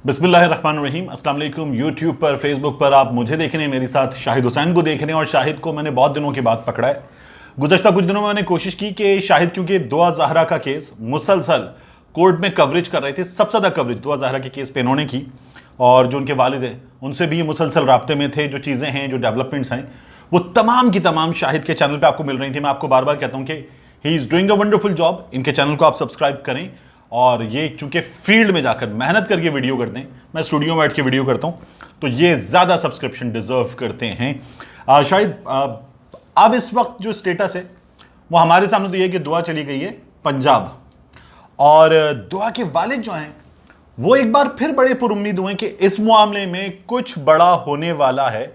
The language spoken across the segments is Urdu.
بسم اللہ الرحمن الرحیم. السلام علیکم. یوٹیوب پر، فیس بک پر آپ مجھے دیکھ رہے ہیں، میری ساتھ شاہد حسین کو دیکھ رہے ہیں. اور شاہد کو میں نے بہت دنوں کے بعد پکڑا ہے. گزشتہ کچھ دنوں میں نے کوشش کی کہ شاہد، کیونکہ دعا زہرا کا کیس مسلسل کورٹ میں کوریج کر رہے تھے، سب سے زیادہ کوریج دعا زہرا کے کیس پہ انہوں نے کی، اور جو ان کے والد ہیں ان سے بھی مسلسل رابطے میں تھے. جو چیزیں ہیں، جو ڈیولپمنٹس ہیں، وہ تمام کی تمام شاہد کے چینل پہ آپ کو مل رہی تھی. میں آپ کو بار بار کہتا ہوں کہ he is doing a wonderful job. ان کے چینل کو آپ سبسکرائب کریں. اور یہ چونکہ فیلڈ میں جا کر محنت کر کے ویڈیو کرتے ہیں، میں اسٹوڈیو میں بیٹھ کے ویڈیو کرتا ہوں، تو یہ زیادہ سبسکرپشن ڈیزرو کرتے ہیں. شاید اب اس وقت جو اسٹیٹس ہے وہ ہمارے سامنے تو یہ ہے کہ دعا چلی گئی ہے پنجاب، اور دعا کے والد جو ہیں وہ ایک بار پھر بڑے پر امید ہوئے کہ اس معاملے میں کچھ بڑا ہونے والا ہے.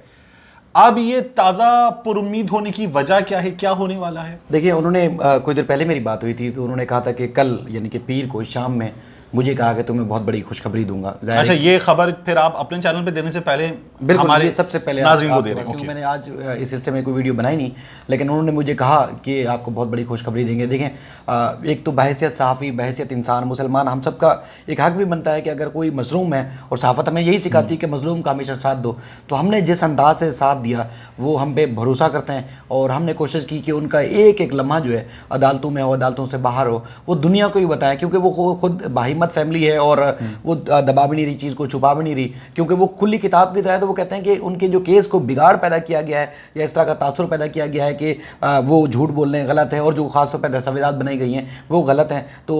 اب یہ تازہ پر امید ہونے کی وجہ کیا ہے، کیا ہونے والا ہے؟ دیکھیں، انہوں نے کچھ دیر پہلے میری بات ہوئی تھی تو انہوں نے کہا تھا کہ کل یعنی کہ پیر کو شام میں مجھے کہا کہ تمہیں بہت بڑی خوشخبری دوں گا. اچھا، یہ خبر پھر آپ اپنے چینل پہ دینے سے پہلے بالکل سب سے پہلے ناظرین کو دے رہے ہیں؟ کیونکہ میں نے آج اس سلسلے میں کوئی ویڈیو بنائی نہیں، لیکن انہوں نے مجھے کہا کہ آپ کو بہت بڑی خوشخبری دیں گے. دیکھیں، ایک تو بحیثیت صحافی، بحیثیت انسان، مسلمان، ہم سب کا ایک حق بھی بنتا ہے کہ اگر کوئی مظلوم ہے، اور صحافت ہمیں یہی سکھاتی ہے کہ مظلوم کا ہمیشہ ساتھ دو، تو ہم نے جس انداز سے ساتھ دیا وہ ہم پہ بھروسہ کرتے ہیں، اور ہم نے کوشش کی کہ ان کا ایک ایک لمحہ جو ہے عدالتوں میں ہو، عدالتوں سے باہر ہو، وہ دنیا کو بھی بتائیں، کیونکہ وہ خود باہمت فیملی ہے اور وہ دبا بھی نہیں رہی، چیز کو چھپا بھی نہیں رہی، کیونکہ وہ کھلی کتاب کی طرح ہے. تو وہ کہتے ہیں کہ ان کے جو کیس کو بگاڑ پیدا کیا گیا ہے یا اس طرح کا تاثر پیدا کیا گیا ہے کہ وہ جھوٹ بولنے غلط ہے، اور جو خاص طور پہ دستاویزات بنائی گئی ہیں وہ غلط ہیں. تو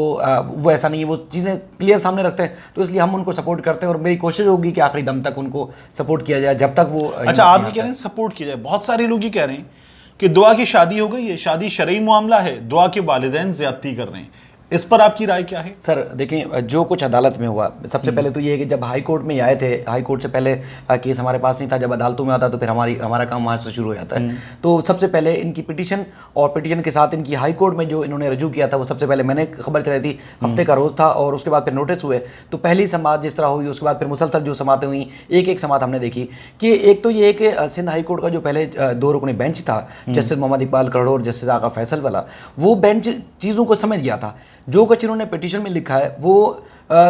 وہ ایسا نہیں ہے، وہ چیزیں کلیئر سامنے رکھتے ہیں. تو اس لیے ہم ان کو سپورٹ کرتے ہیں، اور میری کوشش ہوگی کہ آخری دم تک ان کو سپورٹ کیا جائے جب تک وہ. اچھا، آپ یہ کہہ رہے ہیں سپورٹ کیا جائے. بہت سارے لوگ یہ کہہ رہے ہیں کہ دعا کی شادی ہو گئی ہے، شادی شرعی معاملہ ہے، دعا کے والدین زیادتی کر رہے ہیں. اس پر آپ کی رائے کیا ہے؟ سر دیکھیں، جو کچھ عدالت میں ہوا، سب سے پہلے تو یہ ہے کہ جب ہائی کورٹ میں آئے تھے، ہائی کورٹ سے پہلے کیس ہمارے پاس نہیں تھا، جب عدالتوں میں آتا تو پھر ہمارا کام وہاں سے شروع ہو جاتا ہے. تو سب سے پہلے ان کی پٹیشن، اور پٹیشن کے ساتھ ان کی ہائی کورٹ میں جو انہوں نے رجوع کیا تھا، وہ سب سے پہلے میں نے خبر چلائی تھی، ہفتے کا روز تھا، اور اس کے بعد پھر نوٹس ہوئے. تو پہلی سماعت جس طرح ہوئی، اس کے بعد پھر مسلسل جو سماعتیں ہوئیں، ایک ایک سماعت ہم نے دیکھی کہ ایک تو یہ ہے کہ سندھ ہائی کورٹ کا جو پہلے 2 رکنی بینچ تھا، جسٹس محمد اقبال کرڑو اور جسٹس آقا فیصل والا، وہ بینچ چیزوں کو سمجھ گیا تھا. جو کچھ انہوں نے پٹیشن میں لکھا ہے وہ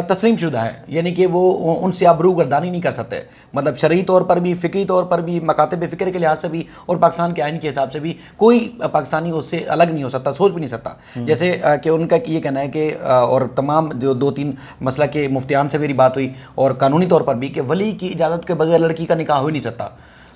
تسلیم شدہ ہے، یعنی کہ وہ ان سے اب روگردانی نہیں کر سکتے. مطلب شرعی طور پر بھی، فقہی طور پر بھی، مکاتب فکر کے لحاظ سے بھی، اور پاکستان کے آئین کے حساب سے بھی کوئی پاکستانی اس سے الگ نہیں ہو سکتا، سوچ بھی نہیں سکتا. جیسے کہ ان کا یہ کہنا ہے کہ، اور تمام جو 2-3 مسئلہ کے مفتیان سے میری بات ہوئی، اور قانونی طور پر بھی، کہ ولی کی اجازت کے بغیر لڑکی کا نکاح ہو ہی نہیں سکتا.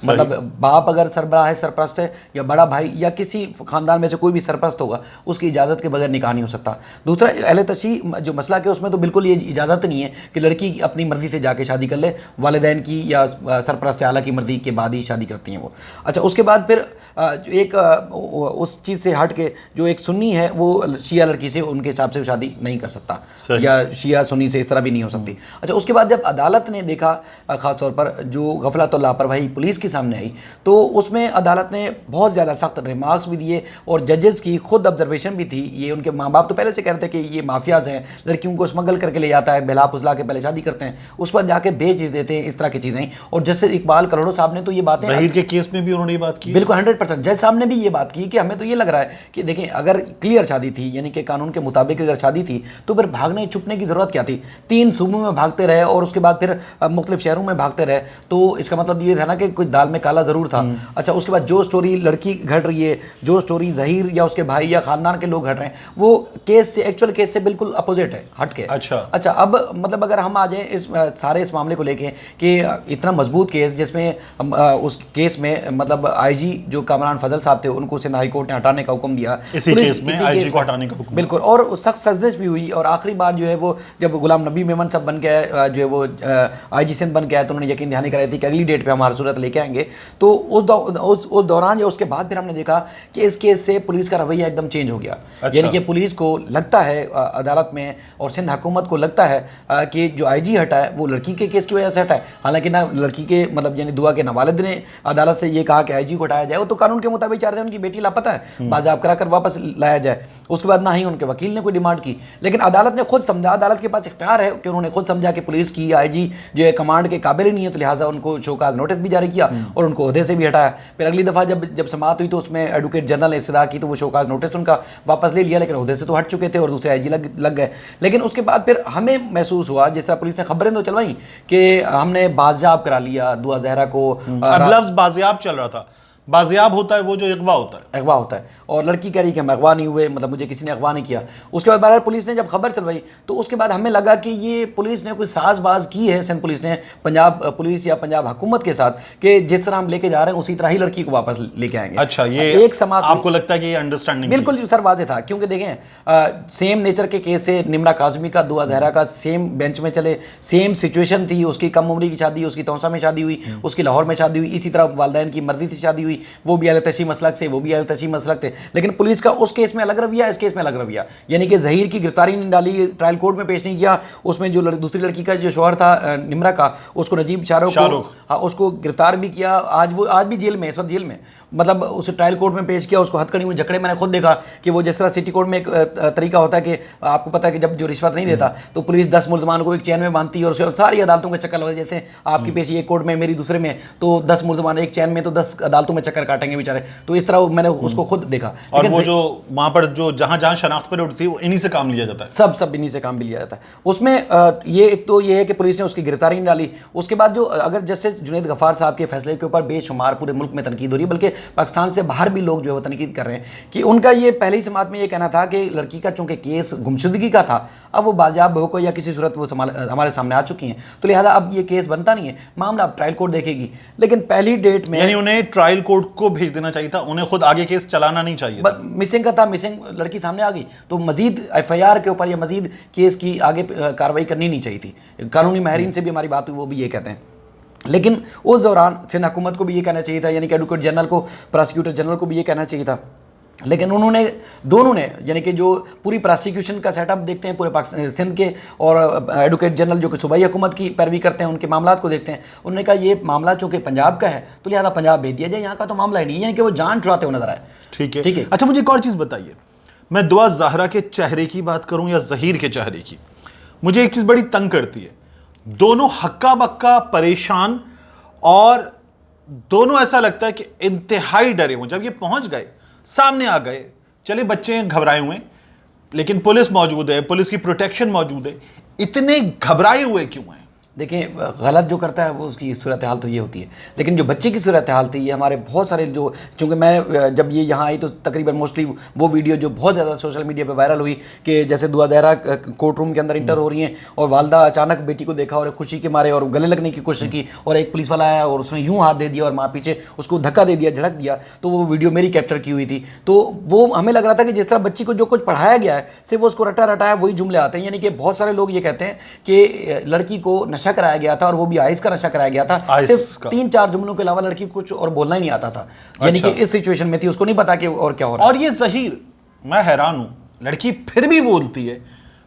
مطلب باپ اگر سربراہ ہے، سرپرست ہے، یا بڑا بھائی یا کسی خاندان میں سے کوئی بھی سرپرست ہوگا، اس کی اجازت کے بغیر نکاح نہیں ہو سکتا. دوسرا، اہل تشیع جو مسئلہ کہ اس میں تو بالکل یہ اجازت نہیں ہے کہ لڑکی اپنی مرضی سے جا کے شادی کر لے، والدین کی یا سرپرست اعلیٰ کی مرضی کے بعد ہی شادی کرتی ہیں وہ. اچھا، اس کے بعد پھر ایک اس چیز سے ہٹ کے جو ایک سنی ہے وہ شیعہ لڑکی سے ان کے حساب سے شادی نہیں کر سکتا، یا شیعہ سنی سے اس طرح بھی نہیں ہو سکتی. اچھا، اس کے بعد جب عدالت نے دیکھا، خاص طور پر جو غفلت اور لاپرواہی پولیس کے سامنے آئی، تو اس میں عدالت نے بہت زیادہ سخت ریمارکس بھی دیے، اور ججز کی خود آبزرویشن بھی تھی. یہ ان کے ماں باپ تو پہلے سے کہہ رہے تھے کہ یہ مافیاز ہیں، لڑکیوں کو اسمگل کر کے لے جاتا ہے، بہلا پھسلا کے پہلے شادی کرتے ہیں، اس پر جا کے بیچ دیتے ہیں، اس طرح کی چیزیں. اور جسٹس اقبال کرڑو صاحب نے تو یہ باتیں ظہیر کے کیس میں بھی انہوں نے یہ بات کی، بالکل 100%. جج صاحب نے بھی یہ بات کی کہ ہمیں تو یہ لگ رہا ہے کہ دیکھیں، اگر کلیئر شادی تھی، یعنی کہ قانون کے مطابق اگر شادی تھی، تو پھر بھاگنے چھپنے کی ضرورت کیا تھی؟ 3 صوبوں میں بھاگتے رہے، اور اس کے بعد پھر مختلف شہروں میں بھاگتے رہے، تو اس کا مطلب یہ تھا نا کہ کچھ دال میں کالا ضرور تھا. اچھا، اس کے بعد جو سٹوری لڑکی گھٹ رہی ہے، جو سٹوری ظہیر یا اس کے بھائی یا خاندان کے لوگ گھٹ رہے ہیں، وہ کیس سے، ایکچوئل کیس سے بالکل اپوزٹ ہے، ہٹ کے. اچھا، اب مطلب اگر ہم آ جائیں اس معاملے کو لے کے کہ اتنا مضبوط کیس، جس میں اس کیس میں مطلب آئی جی جو کامران فضل صاحب تھے، ان کو سندھ ہائی کورٹ نے ہٹانے کا حکم دیا، اسی کیس میں آئی جی کو ہٹانے کا حکم، بالکل. اور سخت سرزنش بھی ہوئی، اور آخری بار جو ہے وہ جب غلام نبی میمن صاحب بن گئے، جو ہے وہ آئی جی سندھ بن گیا، تو انہوں نے یقین دہانی کرائی تھی کہ اگلی ڈیٹ پہ ہمارا صورت لے کے آئیں گے. تو اس دوران یا اس کے بعد پھر ہم نے دیکھا کہ اس کیس سے پولیس کا رویہ ایک دم چینج ہو گیا. یعنی کہ پولیس کو لگتا ہے عدالت میں، اور سندھ حکومت کو لگتا ہے کہ جو آئی جی ہٹا ہے وہ لڑکی کے کیس کی وجہ سے ہٹا ہے. حالانکہ نہ لڑکی کے مطلب یعنی دعا کے والد نے عدالت سے یہ کہا کہ آئی جی کو ہٹایا جائے، وہ تو قانون کے مطابق چاہتے ہیں ان کی بیٹی لاپتہ ہے، باضابطہ کرا کر واپس لایا جائے. اس کے بعد نہ ہی ان کے وکیل نے کوئی ڈیمانڈ کی، لیکن عدالت نے خود سمجھا، عدالت کے پاس اختیار ہے کہ انہوں نے خود سمجھا کہ پولیس کی آئی جی جو ہے کمانڈ کے قابل ہی نہیں ہے، تو لہٰذا ان کو شو کاز نوٹس بھی جاری کیا، اور ان کو عہدے سے بھی ہٹایا. پھر اگلی دفعہ جب سماعت ہوئی تو اس میں ایڈوکیٹ جنرل نے استدعا کی تو وہ شوکاز نوٹس ان کا واپس لے لیا, لیکن عہدے سے تو ہٹ چکے تھے اور دوسرے آئی جی لگ گئے. لیکن اس کے بعد پھر ہمیں محسوس ہوا, جس طرح پولیس نے خبریں تو چلوائیں کہ ہم نے بازیاب کرا لیا دعا زہرا کو. اب لفظ بازیاب چل رہا تھا, بازیاب ہوتا ہے وہ جو اغوا ہوتا ہے, اغوا ہوتا ہے, اور لڑکی کہہ رہی کہ ہم اغوا نہیں ہوئے, مطلب مجھے کسی نے اغوا نہیں کیا. اس کے بعد بہرحال پولیس نے جب خبر چلوائی تو اس کے بعد ہمیں لگا کہ یہ پولیس نے کوئی ساز باز کی ہے, سندھ پولیس نے پنجاب پولیس یا پنجاب حکومت کے ساتھ, کہ جس طرح ہم لے کے جا رہے ہیں اسی طرح ہی لڑکی کو واپس لے کے آئیں گے. اچھا, یہ ایک سماعت آپ کو لگتا ہے کہ یہ انڈرسٹینڈنگ بالکل سر واضح تھا, کیونکہ دیکھیں سیم نیچر کے کیس سے نمرا کاظمی کا, دعا زہرا کا سیم بینچ میں چلے, سیم سچویشن تھی, اس کی کم عمری کی شادی, اس کی توسا میں شادی ہوئی, اس کی لاہور میں شادی ہوئی, اسی طرح والدین کی مرضی سے شادی ہوئی, وہ بھی اہل تشیع مسلک سے, وہ بھی اہل تشیع مسلک تھے, لیکن پولیس کا اس کیس میں الگ رویہ, اس کیس میں الگ رویہ. یعنی کہ ظہیر کی گرفتاری نہیں ڈالی, ٹرائل کورٹ میں پیش نہیں کیا, اس میں جو دوسری لڑکی کا جو شوہر تھا نمرا کا, اس کو نجیب شاہ رخ اس کو گرفتار بھی کیا, آج بھی جیل میں, اس وقت جیل میں, مطلب اسے ٹرائل کورٹ میں پیش کیا, اس کو ہتھ کڑی میں جکڑے. میں نے خود دیکھا کہ وہ جس طرح سٹی کورٹ میں ایک طریقہ ہوتا ہے کہ آپ کو پتا ہے کہ جب جو رشوت نہیں دیتا تو پولیس 10 ملزمان کو ایک چین میں باندھتی ہے اور اس کے ساری عدالتوں کے چکر لگے, جیسے آپ کی پیشی ایک کورٹ میں میری دوسرے میں, تو 10 ملزمان ایک چین میں تو 10 عدالتوں میں چکر کاٹیں گے بیچارے. تو اس طرح میں نے اس کو خود دیکھا. اور وہ جو وہاں پر جو جہاں شناخت پر اٹھتی ہے وہ انہی سے کام لیا جاتا ہے, سب انہی سے کام بھی لیا جاتا ہے. اس میں یہ ایک تو یہ ہے کہ پولیس نے اس کی گرفتاری نہیں ڈالی. اس کے بعد جو اگر جسٹس جنید غفار صاحب کے فیصلے کے اوپر بے شمار پورے ملک میں تنقید ہو رہی ہے, بلکہ پاکستان سے باہر بھی لوگ جو ہے وہ تنقید کر رہے ہیں کہ ان کا یہ پہلی سماعت میں یہ کہنا تھا کہ لڑکی کا چونکہ کیس گمشدگی کا تھا, اب وہ بازیاب ہو کو یا کسی صورت وہ ہمارے سامنے آ چکی ہیں, تو لہٰذا اب یہ کیس بنتا نہیں ہے, معاملہ اب ٹرائل کورٹ دیکھے گی. لیکن پہلی ڈیٹ میں یعنی انہیں ٹرائل کورٹ کو بھیج دینا چاہیے تھا, انہیں خود آگے کیس چلانا نہیں چاہیے. مسنگ کا تھا, مسنگ لڑکی سامنے آ گئی تو مزید ایف آئی آر کے اوپر یا مزید کیس کی آگے کارروائی کرنی نہیں چاہیے تھی. قانونی ماہرین سے بھی ہماری بات ہوئی, وہ بھی یہ کہتے ہیں. لیکن اس دوران سندھ حکومت کو بھی یہ کہنا چاہیے تھا, یعنی کہ ایڈوکیٹ جنرل کو, پراسیکیوٹر جنرل کو بھی یہ کہنا چاہیے تھا, لیکن انہوں نے دونوں نے, یعنی کہ جو پوری پراسیکیوشن کا سیٹ اپ دیکھتے ہیں پورے سندھ کے, اور ایڈوکیٹ جنرل جو کہ صوبائی حکومت کی پیروی کرتے ہیں, ان کے معاملات کو دیکھتے ہیں, انہوں نے کہا یہ معاملہ چونکہ پنجاب کا ہے تو لہٰذا پنجاب بھیج دیا جائے, یہاں کا تو معاملہ ہی نہیں, یعنی کہ وہ جان چھڑاتے ہوئے نظر آئے. ٹھیک ہے. اچھا مجھے ایک اور چیز بتائیے, میں دعا زہرا کے چہرے کی بات کروں یا ظہیر کے چہرے کی, مجھے ایک چیز بڑی تنگ کرتی ہے, دونوں ہکا بکا پریشان, اور دونوں ایسا لگتا ہے کہ انتہائی ڈرے ہوں. جب یہ پہنچ گئے, سامنے آ گئے, چلے بچے گھبرائے ہوئے, لیکن پولیس موجود ہے, پولیس کی پروٹیکشن موجود ہے, اتنے گھبرائے ہوئے کیوں ہیں؟ دیکھیں غلط جو کرتا ہے وہ اس کی صورتحال تو یہ ہوتی ہے, لیکن جو بچے کی صورتحال تھی, یہ ہمارے بہت سارے جو, چونکہ میں جب یہ یہاں آئی تو تقریباً موسٹلی وہ ویڈیو جو بہت زیادہ سوشل میڈیا پہ وائرل ہوئی کہ جیسے دعا زہرا کورٹ روم کے اندر انٹر ہو رہی ہیں اور والدہ اچانک بیٹی کو دیکھا اور خوشی کے مارے اور گلے لگنے کی کوشش کی, اور ایک پولیس والا آیا اور اس نے یوں ہاتھ دے دیا اور ماں پیچھے اس کو دھکا دے دیا, جھڑک دیا, تو وہ ویڈیو میری کیپچر کی ہوئی تھی. تو وہ ہمیں لگ رہا تھا کہ جس طرح بچی کو جو کچھ پڑھایا گیا ہے صرف وہ اس کو رٹا رٹایا وہی جملے آتے ہیں. یعنی کہ بہت سارے لوگ یہ کہتے ہیں کہ لڑکی کو نشہ کرایا گیا تھا اور وہ بھی آئس کا نشہ کرایا گیا تھا, صرف 3-4 جملوں کے علاوہ لڑکی کچھ اور بولنا ہی نہیں آتا تھا. یعنی کہ اس سچویشن میں تھی, اس کو نہیں پتا کہ اور کیا ہو رہا ہے. اور یہ ظہیر, میں حیران ہوں, لڑکی پھر بھی بولتی ہے.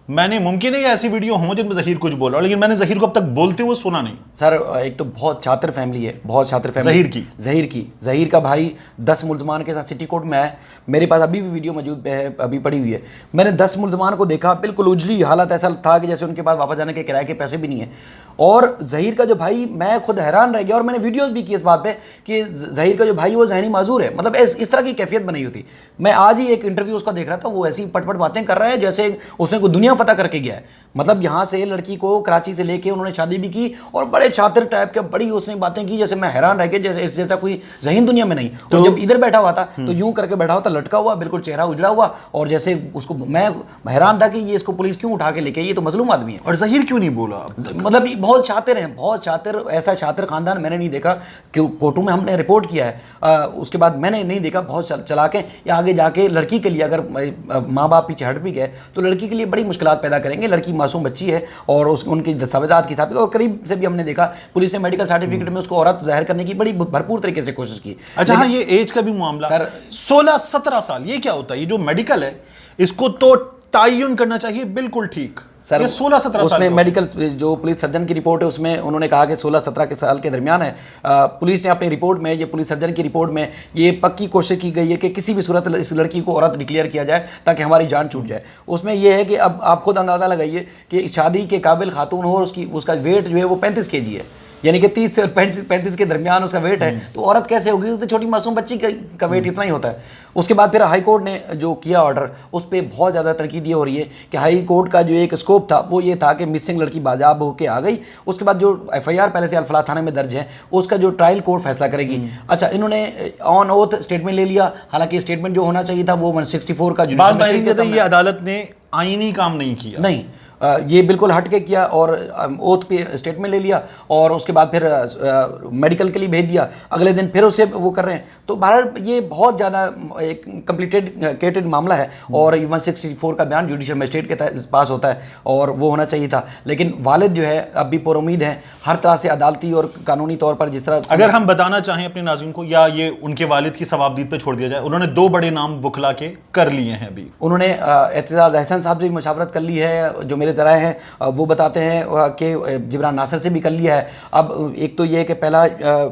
میں نے, ممکن ہے ایسی ویڈیو ہوں جن میں ظہیر کچھ بول رہا, لیکن میں نے ظہیر کو اب تک بولتے ہوئے سنا نہیں. سر ایک تو بہت شاطر فیملی ہے, بہت شاطر فیملی ظہیر کا بھائی 10 ملزمان کے ساتھ سٹی کورٹ میں آیا. میرے پاس ابھی بھی ویڈیو موجود پہ ہے, ابھی پڑی ہوئی ہے. میں نے 10 ملزمان کو دیکھا, بالکل اجلی حالت, ایسا تھا کہ جیسے ان کے پاس واپس جانے کے کرائے کے پیسے بھی نہیں ہیں. اور ظہیر کا جو بھائی, میں خود حیران رہ گیا, اور میں نے ویڈیوز بھی کی اس بات پہ کہ ظہیر کا جو بھائی وہ ذہنی معذور ہے, مطلب اس طرح کی کیفیت بنی ہوئی تھی. میں آج ہی ایک انٹرویو اس کا دیکھ رہا تھا, وہ ایسی پٹ پٹ باتیں کر رہا ہے جیسے اس نے کوئی دنیا فتح کر کے گیا ہے. مطلب یہاں سے لڑکی کو کراچی سے لے کے انہوں نے شادی بھی کی, اور بڑے شاطر ٹائپ کے بڑی اس نے باتیں کی, جیسے میں حیران رہ گیا, جیسے اس جیسا کوئی ذہین دنیا میں نہیں. اور جب ادھر بیٹھا ہوا تھا تو یوں کر کے بیٹھا ہوا تھا, لٹکا ہوا, بالکل چہرہ اجڑا ہوا, اور جیسے اس کو, میں حیران تھا کہ یہ اس کو پولیس کیوں اٹھا کے لے کے, یہ تو مظلوم آدمی ہے. اور ظہیر کیوں نہیں بولا؟ مطلب بہت شاطر ہیں, بہت شاطر, ایسا شاطر خاندان میں نے نہیں دیکھا. کہ کورٹوں میں ہم نے رپورٹ کیا ہے, اس کے بعد میں نے نہیں دیکھا. بہت چلا کے یا آگے جا کے لڑکی کے لیے اگر ماں باپ پیچھے ہٹ بھی گئے تو لڑکی کے لیے بڑی مشکلات پیدا کریں گے. لڑکی معصوم بچی ہے, اور ان کی دستاویزات کی ثابت, اور قریب سے بھی ہم نے دیکھا پولیس نے میڈیکل سرٹیفکیٹ میں اس کو عورت ظاہر کرنے کی بڑی بھرپور طریقے سے کوشش کی. اچھا ہاں, یہ ایج کا بھی معاملہ, سر 16-17 سال, یہ کیا ہوتا ہے؟ یہ جو میڈیکل ہے اس کو تو تعین کرنا چاہیے, بالکل ٹھیک. سر 16-17 اس میں میڈیکل جو پولیس سرجن کی رپورٹ ہے اس میں انہوں نے کہا کہ 16-17 سال کے درمیان ہے. پولیس نے اپنی رپورٹ میں, یہ پولیس سرجن کی رپورٹ میں یہ پکی کوشش کی گئی ہے کہ کسی بھی صورت اس لڑکی کو عورت ڈکلیئر کیا جائے تاکہ ہماری جان چھوٹ جائے. اس میں یہ ہے کہ اب آپ خود اندازہ لگائیے کہ شادی کے قابل خاتون ہو, اس کا ویٹ جو ہے وہ 35 kg ہے. یعنی کہ 30 سے 35 کے درمیان اس کا ویٹ ہے, تو عورت کیسے ہوگی؟ تو چھوٹی معصوم بچی کا ویٹ اتنا ہی ہوتا ہے. اس کے بعد پھر ہائی کورٹ نے جو کیا آرڈر, اس پہ بہت زیادہ تنقید یہ ہو رہی ہے کہ ہائی کورٹ کا جو ایک اسکوپ تھا وہ یہ تھا کہ مسنگ لڑکی بازیاب ہو کے آ گئی, اس کے بعد جو ایف آئی آر پہلے سے الفلاح تھانے میں درج ہے اس کا جو ٹرائل کورٹ فیصلہ کرے گی. اچھا, انہوں نے آن اوتھ اسٹیٹمنٹ لے لیا, حالانکہ اسٹیٹمنٹ جو ہونا چاہیے تھا وہ 164 کا بعض ماہرین کہتے ہیں یہ عدالت نے آئینی کام نہیں کیا. نہیں, یہ بالکل ہٹ کے کیا اور اوتھ پہ اسٹیٹمنٹ لے لیا اور اس کے بعد پھر میڈیکل کے لیے بھیج دیا, اگلے دن پھر اسے وہ کر رہے ہیں. تو بہرحال یہ بہت زیادہ ایک کمپلیکیٹڈ معاملہ ہے, اور 164 کا بیان جوڈیشل مجسٹریٹ کے پاس ہوتا ہے اور وہ ہونا چاہیے تھا. لیکن والد جو ہے اب بھی پر امید ہیں ہر طرح سے عدالتی اور قانونی طور پر, جس طرح اگر ہم بتانا چاہیں اپنے ناظرین کو, یا یہ ان کے والد کی ثوابدید پہ چھوڑ دیا جائے, انہوں نے 2 بڑے نام وکلا کے کر لیے ہیں ابھی. انہوں نے اعتزاز احسن صاحب سے بھی مشاورت کر لی ہے, جو میرے ذرائع ہیں وہ بتاتے ہیں کہ جبران ناصر سے بھی کر لیا ہے. اب ایک تو یہ ہے کہ پہلا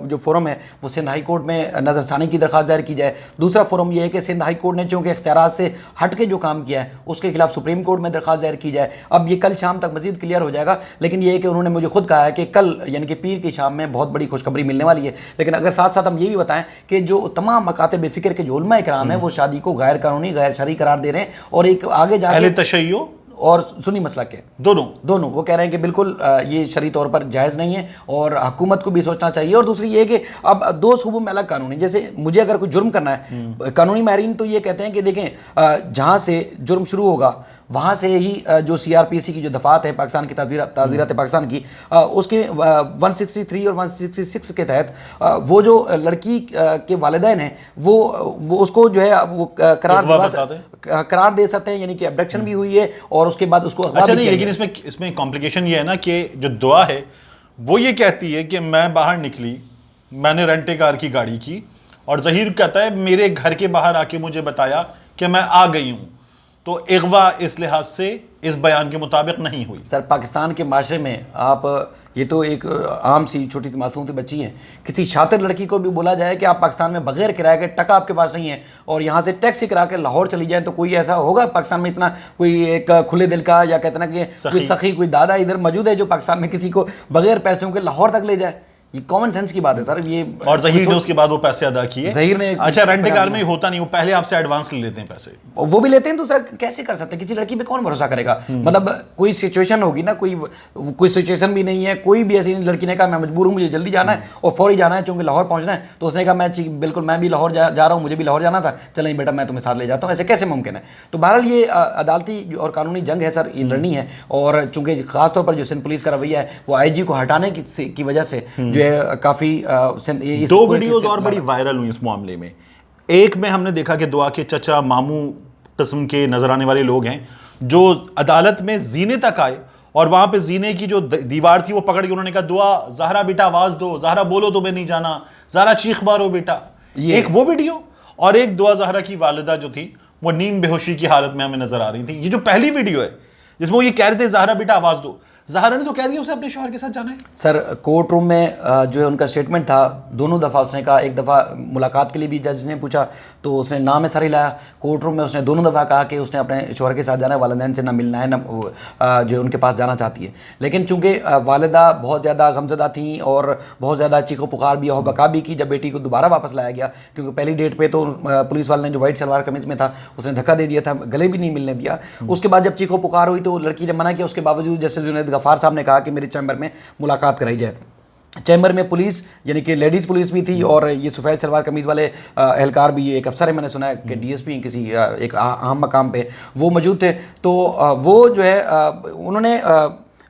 جو فورم ہے وہ سندھ ہائی کورٹ میں نظر ثانی کی درخواست دائر کی جائے, دوسرا فورم یہ ہے کہ سندھ ہائی کورٹ نے چونکہ اختیارات سے ہٹ کے جو کام کیا ہے اس کے خلاف سپریم کورٹ میں درخواست دائر کی جائے. اب یہ کل شام تک مزید کلیئر ہو جائے گا, لیکن یہ ہے کہ انہوں نے مجھے خود کہا ہے کہ کل یعنی کہ پیر کی شام میں بہت بڑی خوشخبری ملنے والی ہے. لیکن اگر ساتھ ساتھ ہم یہ بھی بتائیں کہ جو تمام مکاتب فکر کے جو علماء کرام ہیں وہ شادی کو غیر قانونی غیر شرعی قرار دے رہے ہیں, اور ایک آگے جا کے تشیع اور سنی مسلک کے دونوں وہ کہہ رہے ہیں کہ بالکل یہ شرعی طور پر جائز نہیں ہے اور حکومت کو بھی سوچنا چاہیے. اور دوسری یہ کہ اب 2 صوبوں میں الگ قانون ہے. جیسے مجھے اگر کوئی جرم کرنا ہے, قانونی ماہرین تو یہ کہتے ہیں کہ دیکھیں جہاں سے جرم شروع ہوگا وہاں سے ہی جو CRPC کی جو دفعات ہے پاکستان کی تعزیرات پاکستان کی, اس کے 163 اور 166 کے تحت وہ جو لڑکی کے والدین ہیں وہ اس کو جو ہے وہ قرار دے سکتے ہیں, یعنی کہ ابڈکشن بھی ہوئی ہے اور اس کے بعد اس کو اغوا بھی کیا. لیکن اس میں کمپلیکیشن یہ ہے نا کہ جو دعا ہے وہ یہ کہتی ہے کہ میں باہر نکلی, میں نے رینٹ کار کی گاڑی کی, اور ظہیر کہتا ہے میرے گھر کے باہر آ کے مجھے بتایا کہ میں آ گئی ہوں. تو اغوا اس لحاظ سے اس بیان کے مطابق نہیں ہوئی. سر پاکستان کے معاشرے میں آپ یہ تو ایک عام سی چھوٹی معصوم سی بچی ہیں, کسی شاطر لڑکی کو بھی بولا جائے کہ آپ پاکستان میں بغیر کرائے کے ٹکا آپ کے پاس نہیں ہے اور یہاں سے ٹیکسی کرا کے لاہور چلی جائیں, تو کوئی ایسا ہوگا پاکستان میں اتنا کوئی ایک کھلے دل کا یا کہتے ہیں کہ کوئی سخی کوئی دادا ادھر موجود ہے جو پاکستان میں کسی کو بغیر پیسوں کے لاہور تک لے جائے؟ یہ کامن سینس کی بات ہے سر. یہ اور ظہیر نے اس کے بعد وہ پیسے ادا کیے. ظہیر نے اچھا رینٹ کار میں ہوتا نہیں, وہ پہلے آپ سے ایڈوانس لے لیتے ہیں پیسے, وہ بھی لیتے ہیں. دوسرا کیسے کر سکتے ہیں, کسی لڑکی پہ کون بھروسہ کرے گا؟ مطلب کوئی سچویشن ہوگی نا, کوئی سچویشن بھی نہیں ہے, کوئی بھی ایسی لڑکی نے کہا میں مجبور ہوں مجھے جلدی جانا ہے اور فوری جانا ہے چونکہ لاہور پہنچنا ہے, تو اس نے کہا میں بالکل میں بھی لاہور جا رہا ہوں, مجھے بھی لاہور جانا تھا, چلیں بیٹا میں تمہیں ساتھ لے جاتا ہوں. ایسے کیسے ممکن ہے؟ تو بہرحال یہ عدالتی اور قانونی جنگ ہے سر, یہ لڑنی ہے. اور چونکہ خاص طور پر جو سندھ پولیس کا رویہ ہے وہ IG کو ہٹانے کی وجہ سے جو ہے کافی 2 ویڈیوز اور بڑی وائرل ہوئی اس معاملے میں. ایک میں ہم نے دیکھا کہ دعا کے چچا ماموں قسم کے نظر آنے والے لوگ ہیں جو عدالت میں زینے تک آئے, اور وہاں پہ زینے کی جو دیوار تھی وہ پکڑ کے انہوں نے کہا دعا زہرا بیٹا آواز دو, زہرا بولو تو میں نہیں جانا, زہرا چیخ مارو بیٹا. ایک وہ ویڈیو, اور ایک دعا زہرا کی والدہ جو تھی وہ نیم بے ہوشی کی حالت میں ہمیں نظر آ رہی تھی. یہ جو پہلی ویڈیو ہے جس میں وہ یہ کہہ رہے تھے زہرا بیٹا آواز دو, زہرا نے تو کہہ دیا اسے اپنے شوہر کے ساتھ جانا ہے. سر کورٹ روم میں جو ہے ان کا اسٹیٹمنٹ تھا, دونوں دفعہ اس نے کہا, ایک دفعہ ملاقات کے لیے بھی جج نے پوچھا تو اس نے نام سر ہلایا. کورٹ روم میں اس نے دونوں دفعہ کہا کہ اس نے اپنے شوہر کے ساتھ جانا ہے, والدین سے نہ ملنا ہے, نہ جو ہے ان کے پاس جانا چاہتی ہے. لیکن چونکہ والدہ بہت زیادہ غمزدہ تھیں اور بہت زیادہ چیخ و پکار بھی اور بکا بھی کی جب بیٹی کو دوبارہ واپس لایا گیا, کیونکہ پہلی ڈیٹ پہ تو پولیس والے نے جو وائٹ شلوار قمیض میں تھا اس نے دھکا دے دیا تھا, گلے بھی نہیں ملنے دیا. اس کے بعد جب چیخ و پکار ہوئی تو لڑکی نے منع کیا, اس کے باوجود جسٹس جنید غفار صاحب نے کہا کہ میرے چیمبر میں ملاقات کرائی جائے. چیمبر میں پولیس یعنی کہ لیڈیز پولیس بھی تھی اور یہ سفید شلوار قمیض والے اہلکار بھی, ایک افسر ہے میں نے سنا ہے کہ DSP کسی ایک اہم مقام پہ وہ موجود تھے. تو وہ جو ہے انہوں نے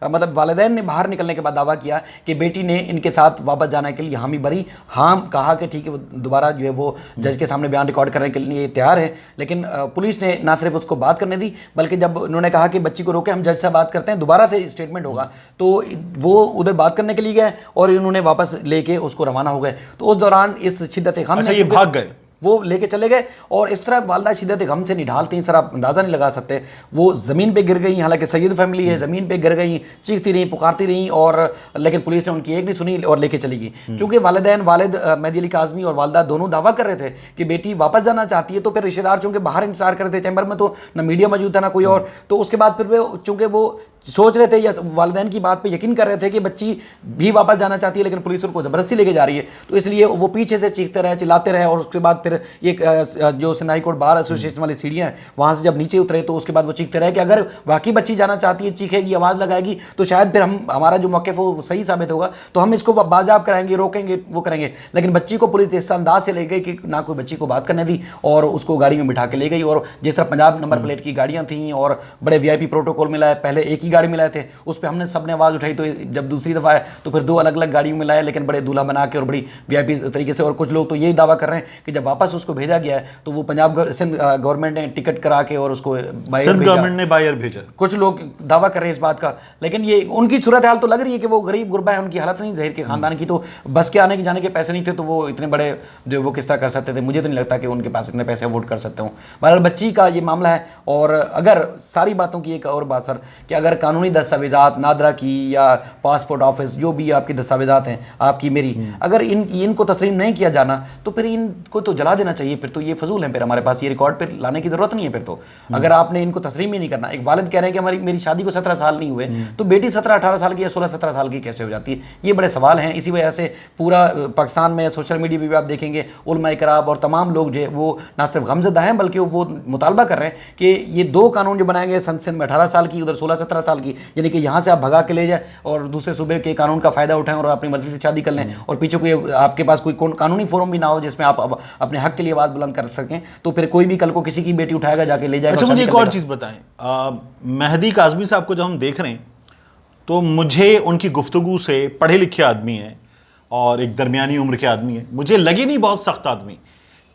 مطلب والدین نے باہر نکلنے کے بعد دعویٰ کیا کہ بیٹی نے ان کے ساتھ واپس جانے کے لیے حامی بری, ہاں کہا کہ ٹھیک ہے وہ دوبارہ جو ہے وہ جج کے سامنے بیان ریکارڈ کرنے کے لیے تیار ہے. لیکن پولیس نے نہ صرف اس کو بات کرنے دی بلکہ جب انہوں نے کہا کہ بچی کو روکے ہم جج سے بات کرتے ہیں, دوبارہ سے اسٹیٹمنٹ ہوگا, تو وہ ادھر بات کرنے کے لیے گئے اور انہوں نے واپس لے کے اس کو روانہ ہو گئے. تو اس دوران اس شدت غم میں یہ بھاگ گئے, وہ لے کے چلے گئے اور اس طرح والدہ شدت غم سے نڈھالتی ہیں سر, آپ اندازہ نہیں لگا سکتے. وہ زمین پہ گر گئی, حالانکہ سید فیملی ہے, زمین پہ گر گئی, چیختی رہیں, پکارتی رہیں, اور لیکن پولیس نے ان کی ایک نہیں سنی اور لے کے چلی گئی. چونکہ والدین والد مہدی علی کاظمی اور والدہ دونوں دعویٰ کر رہے تھے کہ بیٹی واپس جانا چاہتی ہے, تو پھر رشتہ دار چونکہ باہر انتظار کر رہے تھے, چیمبر میں تو نہ میڈیا موجود تھا نہ کوئی اور, تو اس کے بعد پھر وہ چونکہ وہ سوچ رہے تھے یا والدین کی بات پہ یقین کر رہے تھے کہ بچی بھی واپس جانا چاہتی ہے لیکن پولیس ان کو زبردستی لے کے جا رہی ہے، تو اس لیے وہ پیچھے سے چیختے رہے، چلاتے رہے، اور اس کے بعد پھر یہ جو Sindh high court bar association والی سیڑھیاں ہیں وہاں سے جب نیچے اترے تو اس کے بعد وہ چیختے رہے کہ اگر واقعی بچی جانا چاہتی ہے، چیخے گی، آواز لگائے گی تو شاید پھر ہمارا جو موقف ہو وہ صحیح ثابت ہوگا، تو ہم اس کو بازیاب کرائیں گے، روکیں گے، وہ کریں گے. لیکن بچی کو پولیس اس انداز سے لے گئی کہ نہ کوئی بچی کو بات کرنے دی اور اس کو گاڑی میں بٹھا کے لے گئی. اور جس طرح پنجاب نمبر پلیٹ کی گاڑیاں تھیں اور بڑے وی آئی پی پروٹوکول میں لائے، پہلے ایک ہی گاڑی میں لائے تھے، اس پہ ہم نے سب نے آواز اٹھائی، تو جب دوسری دفعہ آئے تو پھر 2 الگ الگ گاڑیوں میں لائے لیکن بڑے دولہا بنا کے اور بڑی وی آئی پی طریقے سے. اور کچھ لوگ تو یہی دعویٰ کر رہے ہیں کہ جب واپس اس کو بھیجا گیا ہے تو وہ پنجاب سندھ گورنمنٹ نے ٹکٹ کرا کے اور اس کو سندھ گورنمنٹ نے بائر بھیجا. کچھ لوگ دعویٰ کر رہے ہیں اس بات کا، لیکن یہ ان کی صورتحال تو لگ رہی ہے کہ وہ غریب غربا ہے، ان کی حالت نہیں ظاہر کے خاندان کی، تو بس کے آنے کے جانے کے پیسے نہیں تھے تو وہ اتنے بڑے جو وہ کس طرح کر سکتے تھے. مجھے تو نہیں لگتا کہ ان کے پاس اتنے پیسے افورڈ کر سکتے ہوں. بہرحال بچی کا یہ معاملہ ہے. اور اگر ساری باتوں کی ایک اور بات سر کہ اگر قانونی دستاویزات نادرا کی یا پاسپورٹ آفس جو بھی آپ کی دستاویزات ہیں آپ کی میری، اگر ان کو تسلیم نہیں کیا جانا تو پھر ان کو تو جلا دینا چاہیے. پھر تو یہ فضول ہیں، پھر ہمارے پاس یہ ریکارڈ پھر لانے کی ضرورت نہیں ہے. پھر تو اگر آپ نے ان کو تسلیم ہی نہیں کرنا، ایک والد کہہ رہے ہیں کہ میری شادی کو 17 سال نہیں ہوئے تو بیٹی 17-18 سال کی یا 16-17 سال کی کیسے ہو جاتی ہے؟ یہ بڑے سوال ہیں. اسی وجہ سے پورا پاکستان میں سوشل میڈیا پہ بھی آپ دیکھیں گے علماء کرام اور تمام لوگ جو ہے وہ نہ صرف غمزدہ ہیں بلکہ وہ مطالبہ کر رہے ہیں کہ یہ 2 قانون جو بنائے گئے سندھ میں 18 سال کی، ادھر 16-17 سال کی، یعنی کہ یہاں سے آپ بھگا کے لے جائیں اور دوسرے صوبے کے قانون کا فائدہ اٹھائیں اور اپنی مرضی سے شادی کر لیں، اور پیچھے کوئی آپ کے پاس کوئی قانونی فورم بھی نہ ہو جس میں آپ اپنے حق کے لیے آواز بلند کر سکیں، تو پھر کوئی بھی کل کو کسی کی بیٹی اٹھائے گا جا کے لے جائے گا. اچھا مجھے ایک اور چیز بتائیں، مہدی کاظمی صاحب کو جب ہم دیکھ رہے ہیں تو مجھے ان کی گفتگو سے، پڑھے لکھے آدمی ہیں اور ایک درمیانی عمر کے آدمی ہیں، مجھے لگے نہیں بہت سخت آدمی.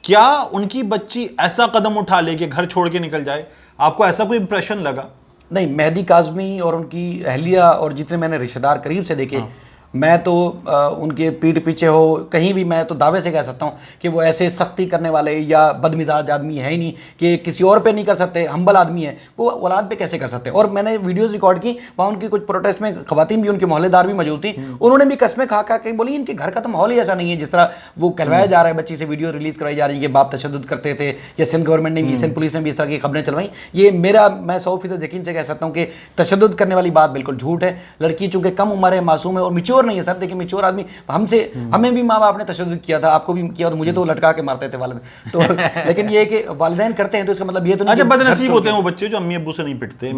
کیا ان کی بچی ایسا قدم اٹھا لے کہ گھر چھوڑ کے نکل جائے؟ آپ کو ایسا کوئی امپریشن لگا؟ نہیں، مہدی کاظمی اور ان کی اہلیہ اور جتنے میں نے رشتہ دار قریب سے دیکھے، میں تو ان کے پیٹھ پیچھے ہو کہیں بھی میں تو دعوے سے کہہ سکتا ہوں کہ وہ ایسے سختی کرنے والے یا بد مزاج آدمی ہے ہی نہیں کہ کسی اور پہ نہیں کر سکتے. ہمبل آدمی ہے، وہ اولاد پہ کیسے کر سکتے؟ اور میں نے ویڈیوز ریکارڈ کی، وہاں ان کی کچھ پروٹیسٹ میں خواتین بھی، ان کے محلے دار بھی موجود تھیں، انہوں نے بھی قسمیں کھا کے بولی ان کے گھر کا تو ماحول ہی ایسا نہیں ہے جس طرح وہ کہلوایا جا رہا ہے. بچی سے ویڈیو ریلیز کرائی جا رہی ہے کہ باپ تشدد کرتے تھے، یا سندھ گورنمنٹ نے بھی، سندھ پولیس نے بھی اس طرح کی خبریں چلوائیں. یہ میں 100% یقین سے کہہ سکتا ہوں کہ تشدد کرنے والی بات بالکل جھوٹ ہے. لڑکی چونکہ کم عمر ہے، معصوم ہے اور میچور نہیں ہے سر. دیکھیں میچور آدمی ہمیں بھی ماں باپ نے تشدد کیا تھا، آپ کو بھی کیا، تو مجھے تو لٹکا کے مارتے تھے والد. تو لیکن یہ کہ والدین کرتے ہیں تو اس کا مطلب یہ تو نہیں کہ بد نصیب ہوتے ہیں وہ بچے جو امی ابو سے نہیں پٹتے.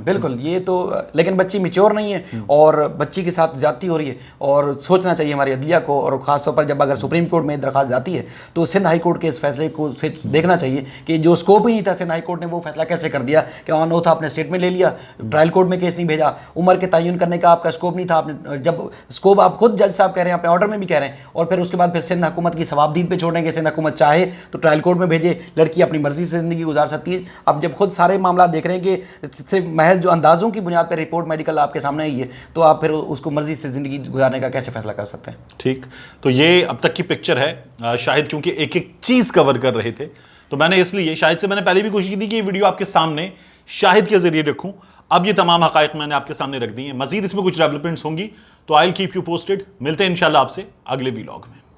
بالکل یہ تو، لیکن بچی میچور نہیں ہے اور بچی کے ساتھ زیادتی ہو رہی ہے. اور سوچنا چاہیے ہماری عدلیہ کو، اور خاص طور پر جب اگر سپریم کورٹ میں درخواست جاتی ہے تو سندھ ہائی کورٹ کے اس فیصلے کو سے دیکھنا چاہیے کہ جو اسکوپ ہی نہیں تھا، سندھ ہائی کورٹ نے وہ فیصلہ کیسے کر دیا کہ آن نو تھا، اپنے اسٹیٹمنٹ لے لیا، ٹرائل کورٹ میں کیس نہیں بھیجا. عمر کے تعین کرنے کا آپ کا اسکوپ نہیں تھا، آپ نے جب اسکوپ آپ خود جج صاحب کہہ رہے ہیں اپنے آرڈر میں بھی کہہ رہے ہیں، اور پھر اس کے بعد پھر سندھ حکومت کی ثوابدید پہ چھوڑیں گے. سندھ حکومت چاہے تو ٹرائل کورٹ میں بھیجے، لڑکی اپنی مرضی سے زندگی گزار سکتی ہے. اب جب خود سارے معاملات دیکھ رہے ہیں کہ صرف محض جو اندازوں کی بنیاد پہ رپورٹ میڈیکل آپ کے سامنے آئی ہے تو آپ پھر اس کو مرضی سے زندگی گزارنے کا کیسے فیصلہ کر سکتے ہیں؟ ٹھیک، تو یہ اب تک کی پکچر ہے. شاہد کیونکہ ایک ایک چیز کور کر رہے تھے تو میں نے اس لیے شاہد سے میں نے پہلے بھی کوشش کی تھی کہ یہ ویڈیو آپ کے سامنے شاہد کے ذریعے رکھوں. اب یہ تمام حقائق میں نے آپ کے سامنے رکھ دی ہیں. مزید اس میں کچھ ڈیولپمنٹس ہوں گی تو آئی ول کیپ یو پوسٹڈ. ملتے ہیں انشاءاللہ آپ سے اگلے ویلاگ میں.